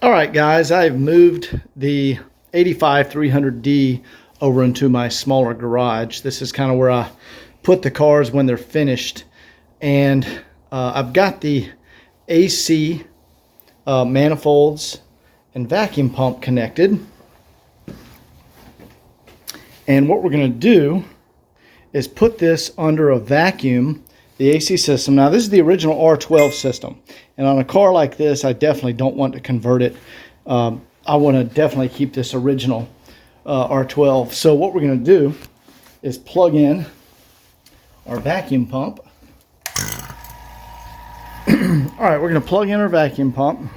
All right, guys, I've moved the 85 300D over into my smaller garage. This is kind of where I put the cars when they're finished. And I've got the AC manifolds and vacuum pump connected. And what we're going to do is put this under a vacuum, the AC system. Now, this is the original R12 system. And on a car like this, I definitely don't want to convert it. I want to definitely keep this original R12. So what we're going to do is plug in our vacuum pump. All right, we're going to plug in our vacuum pump.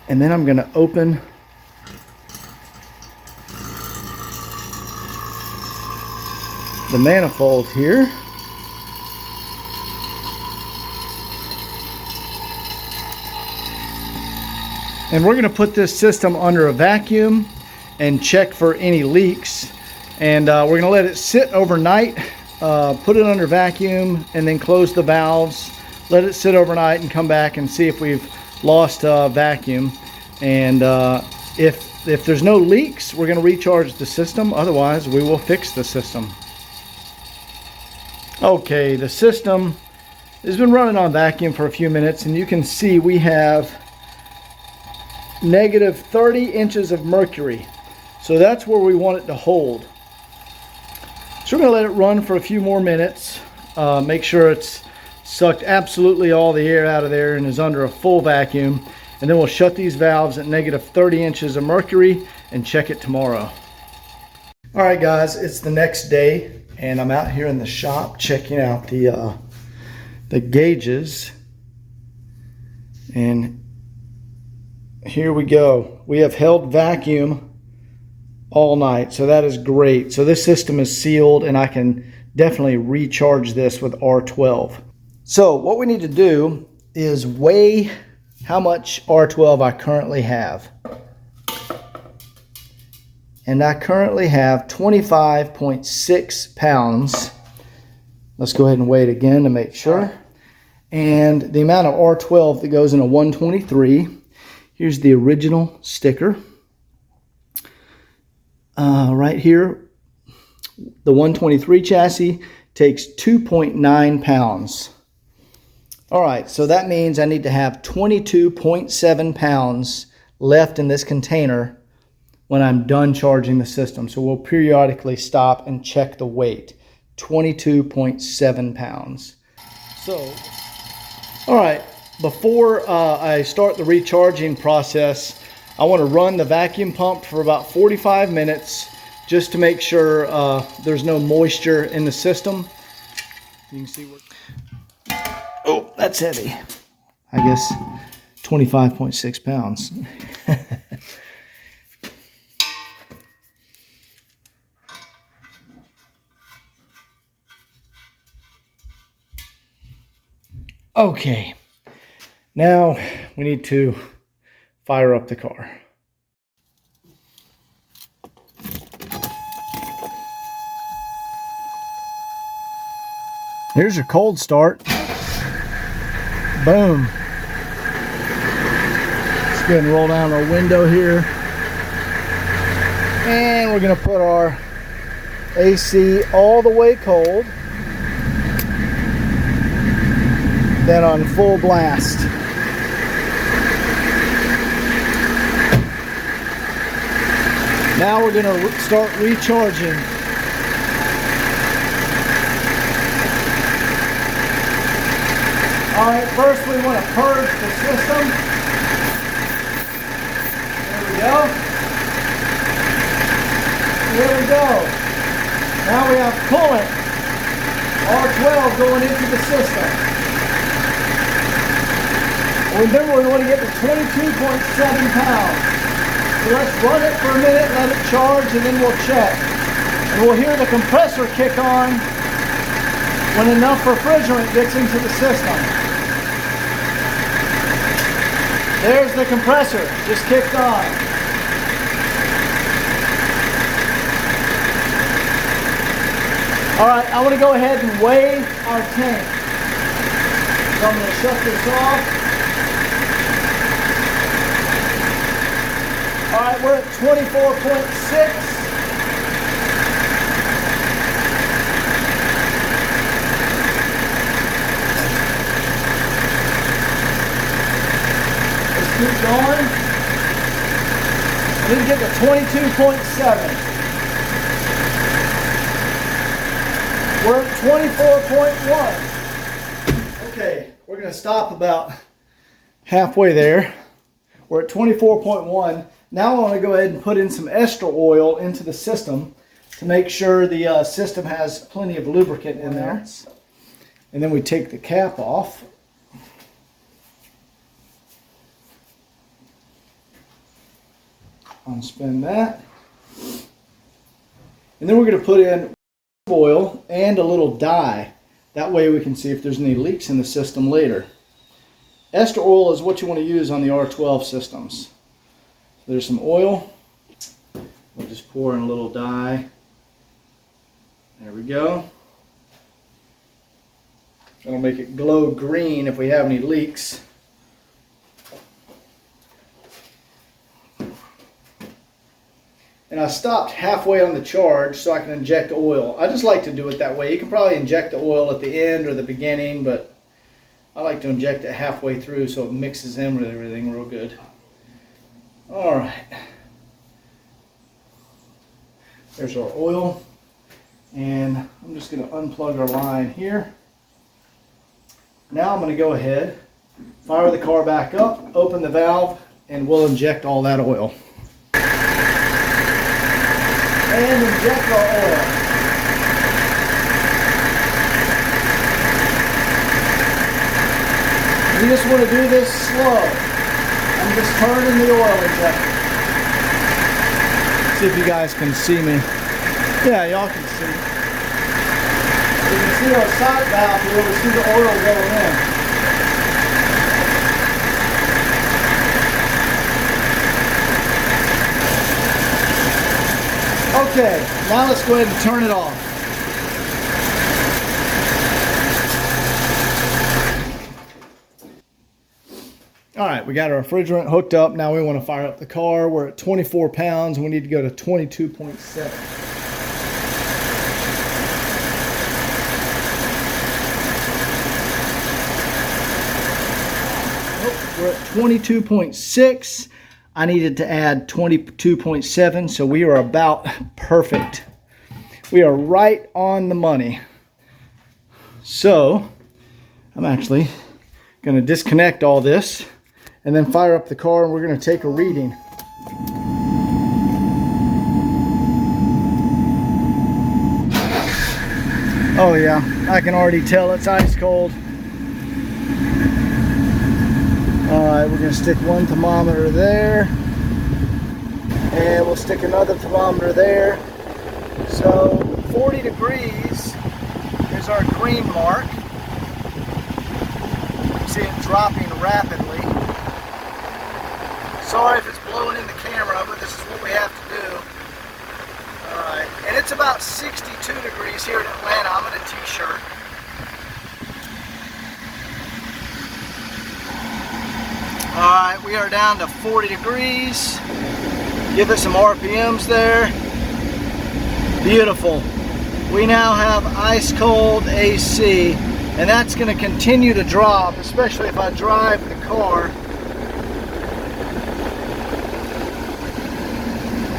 And then I'm going to open the manifold here. And we're going to put this system under a vacuum and check for any leaks. And we're going to let it sit overnight, put it under vacuum, and then close the valves. Let it sit overnight and come back and see if we've lost vacuum. And if there's no leaks, we're going to recharge the system. Otherwise, we will fix the system. Okay, the system has been running on vacuum for a few minutes, and you can see we have negative 30 inches of mercury. So that's where we want it to hold. So we're going to let it run for a few more minutes. Make sure it's sucked absolutely all the air out of there and is under a full vacuum. And then we'll shut these valves at negative 30 inches of mercury and check it tomorrow. All right, guys, it's the next day, and I'm out here in the shop checking out the gauges. And here we go. We have held vacuum all night, so that is great. So this system is sealed, and I can definitely recharge this with R12. So what we need to do is weigh how much R12 I currently have. And I currently have 25.6 pounds. Let's go ahead and weigh it again to make sure. And the amount of R12 that goes in a 123. Here's the original sticker. Right here, the 123 chassis takes 2.9 pounds. All right, so that means I need to have 22.7 pounds left in this container when I'm done charging the system. So we'll periodically stop and check the weight. 22.7 pounds. So, all right. Before I start the recharging process, I want to run the vacuum pump for about 45 minutes just to make sure there's no moisture in the system. You can see where... Oh, that's heavy. I guess 25.6 pounds. Okay. Now we need to fire up the car. Here's your cold start. Boom. Let's go ahead and roll down our window here. And we're going to put our AC all the way cold. Then on full blast. Now we're going to start recharging. All right, first we want to purge the system. There we go. There we go. Now we have coolant, R12 going into the system. Remember, we want to get to 22.7 pounds. So let's run it for a minute, let it charge, and then we'll check. And we'll hear the compressor kick on when enough refrigerant gets into the system. There's the compressor, just kicked on. All right, I want to go ahead and weigh our tank. So I'm going to shut this off. right, we're at 24.6. Keep going. I need to get to 22.7. We're at 24.1. Okay, we're going to stop about halfway there. We're at 24.1. Now I want to go ahead and put in some ester oil into the system to make sure the system has plenty of lubricant in there. And then we take the cap off. Unspin that. And then we're going to put in oil and a little dye. That way we can see if there's any leaks in the system later. Ester oil is what you want to use on the R12 systems. So there's some oil. We'll just pour in a little dye. There we go. That'll make it glow green if we have any leaks. And I stopped halfway on the charge so I can inject oil. I just like to do it that way. You can probably inject the oil at the end or the beginning, but I like to inject it halfway through so it mixes in with everything real good. All right. There's our oil. And I'm just going to unplug our line here. Now I'm going to go ahead, fire the car back up, open the valve, and we'll inject all that oil. And inject our oil. You just want to do this slow. I'm just turning the oil injector. See if you guys can see me. Yeah, y'all can see. You can see our side valve here. We see the oil going in. Okay, now let's go ahead and turn it off. All right, we got our refrigerant hooked up. Now we want to fire up the car. We're at 24 pounds. We need to go to 22.7. We're at 22.6. I needed to add 22.7, so we are about perfect. We are right on the money. So I'm actually going to disconnect all this and then fire up the car, and we're going to take a reading. Oh yeah, I can already tell it's ice cold. Alright, we're going to stick one thermometer there, and we'll stick another thermometer there. So 40 degrees is our green mark. You see it dropping rapidly. Sorry if it's blowing in the camera, but this is what we have to do. Alright, and it's about 62 degrees here in Atlanta. I'm in a t-shirt. Alright, we are down to 40 degrees. Give it some RPMs there. Beautiful. We now have ice cold AC, and that's going to continue to drop, especially if I drive the car.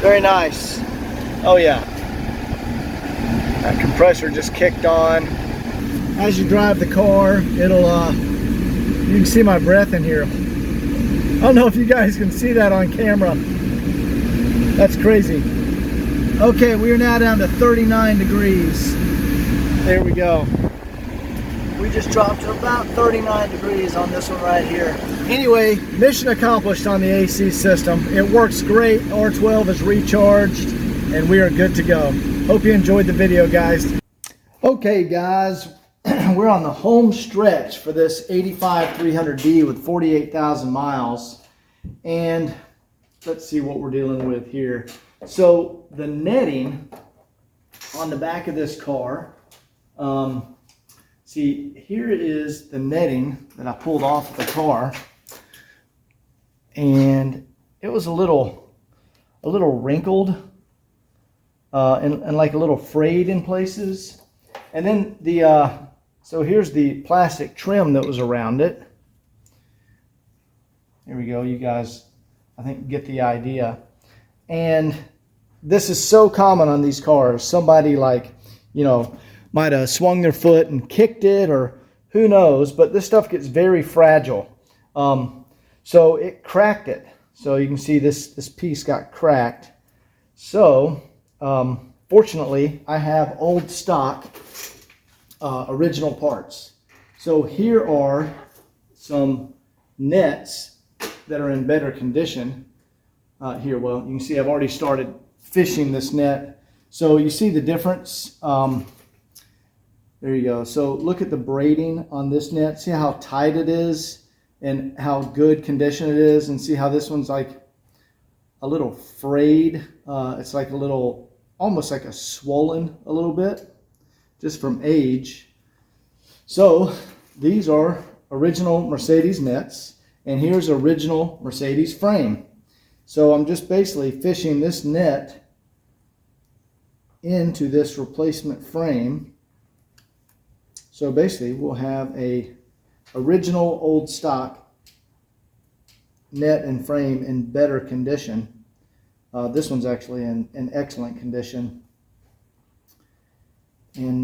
Very nice. Oh yeah. That compressor just kicked on. As you drive the car, it'll, you can see my breath in here. I don't know if you guys can see that on camera. That's crazy. Okay, we are now down to 39 degrees. There we go. We just dropped to about 39 degrees on this one right here. Anyway, mission accomplished on the AC system. It works great. R12 is recharged and we are good to go. Hope you enjoyed the video, guys. Okay, guys. We're on the home stretch for this 85 300D with 48,000 miles. And let's see what we're dealing with here. So the netting on the back of this car, see, here is the netting that I pulled off the car. And it was a little a little wrinkled and like a little frayed in places. And then so here's the plastic trim that was around it. Here we go, you guys, I think, get the idea. And this is so common on these cars. Somebody, like, you know, might have swung their foot and kicked it, or who knows, but this stuff gets very fragile. So it cracked it. So you can see this piece got cracked. So fortunately, I have old stock original parts. So here are some nets that are in better condition. Here, well, you can see I've already started fishing this net. So you see the difference. There you go. So look at the braiding on this net. See how tight it is and how good condition it is, and see how this one's like a little frayed. It's like a little, almost like a swollen a little bit, just from age. So these are original Mercedes nets, and here's original Mercedes frame. So I'm just basically fishing this net into this replacement frame. So basically we'll have a original old stock net and frame in better condition. This one's actually in excellent condition. And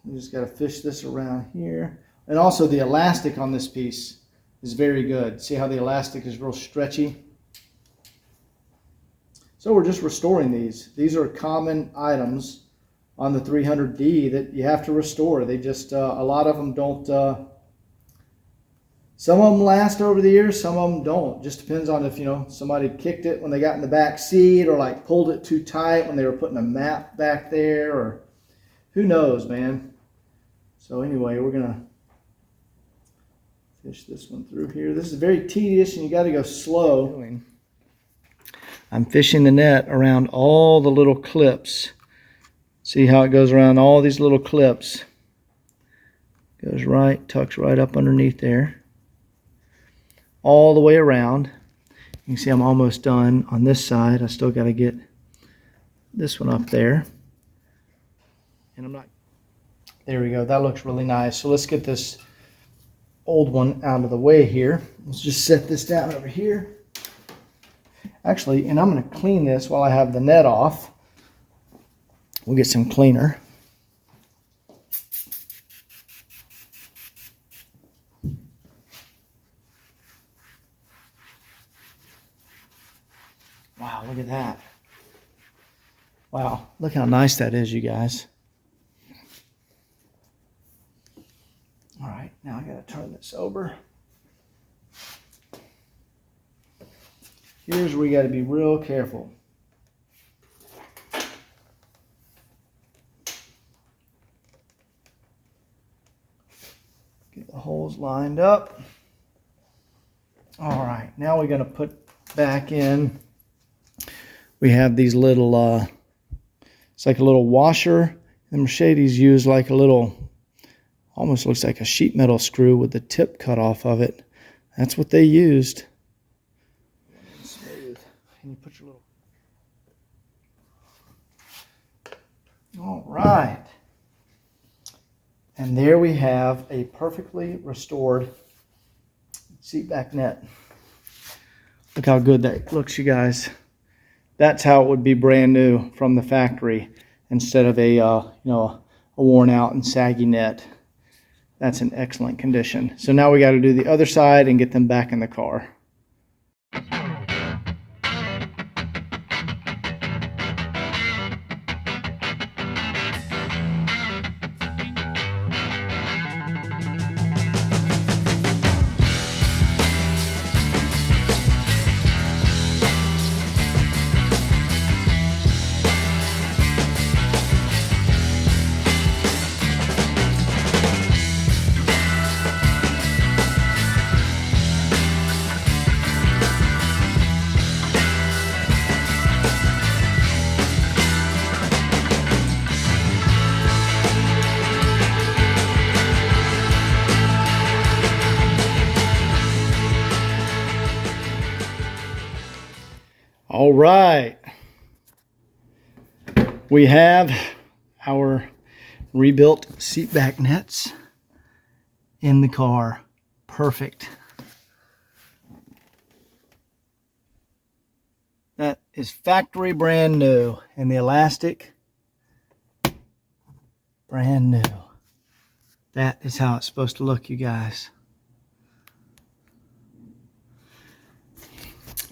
we just got to fish this around here. And also the elastic on this piece is very good. See how the elastic is real stretchy? So we're just restoring these. These are common items on the 300D that you have to restore. They just, a lot of them don't, some of them last over the years, some of them don't. Just depends on if, you know, somebody kicked it when they got in the back seat, or like pulled it too tight when they were putting a map back there, or who knows, man. So anyway, we're gonna fish this one through here. This is very tedious and you got to go slow. I'm fishing the net around all the little clips. See how it goes around all these little clips. Goes right, tucks right up underneath there. All the way around. You can see I'm almost done on this side. I still got to get this one up there. And I'm not... There we go. That looks really nice. So let's get this old one out of the way here. Let's just set this down over here. Actually, and I'm going to clean this while I have the net off. We'll get some cleaner. Wow, look at that. Wow, look how nice that is, you guys. All right, now I got to turn this over. Here's where you got to be real careful. Get the holes lined up. All right, now we're going to put back in. We have these little, it's like a little washer. The Mercedes use like a little, almost looks like a sheet metal screw with the tip cut off of it. That's what they used. Smooth. And you put your little... All right. And there we have a perfectly restored seat back net. Look how good that looks, you guys. That's how it would be brand new from the factory, instead of a you know, a worn out and saggy net. That's in excellent condition. So now we got to do the other side and get them back in the car. All right. We have our rebuilt seat back nets in the car. Perfect. That is factory brand new. And the elastic, brand new. That is how it's supposed to look, you guys.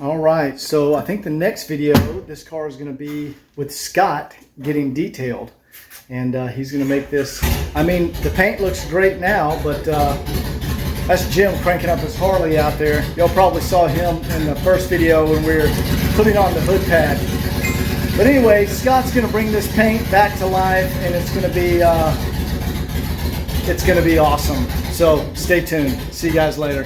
All right, so I think the next video, this car is going to be with Scott getting detailed. And he's going to make this, I mean, the paint looks great now, but that's Jim cranking up his Harley out there. Y'all probably saw him in the first video when we were putting on the hood pad. But anyway, Scott's going to bring this paint back to life, and it's going to be awesome. So stay tuned. See you guys later.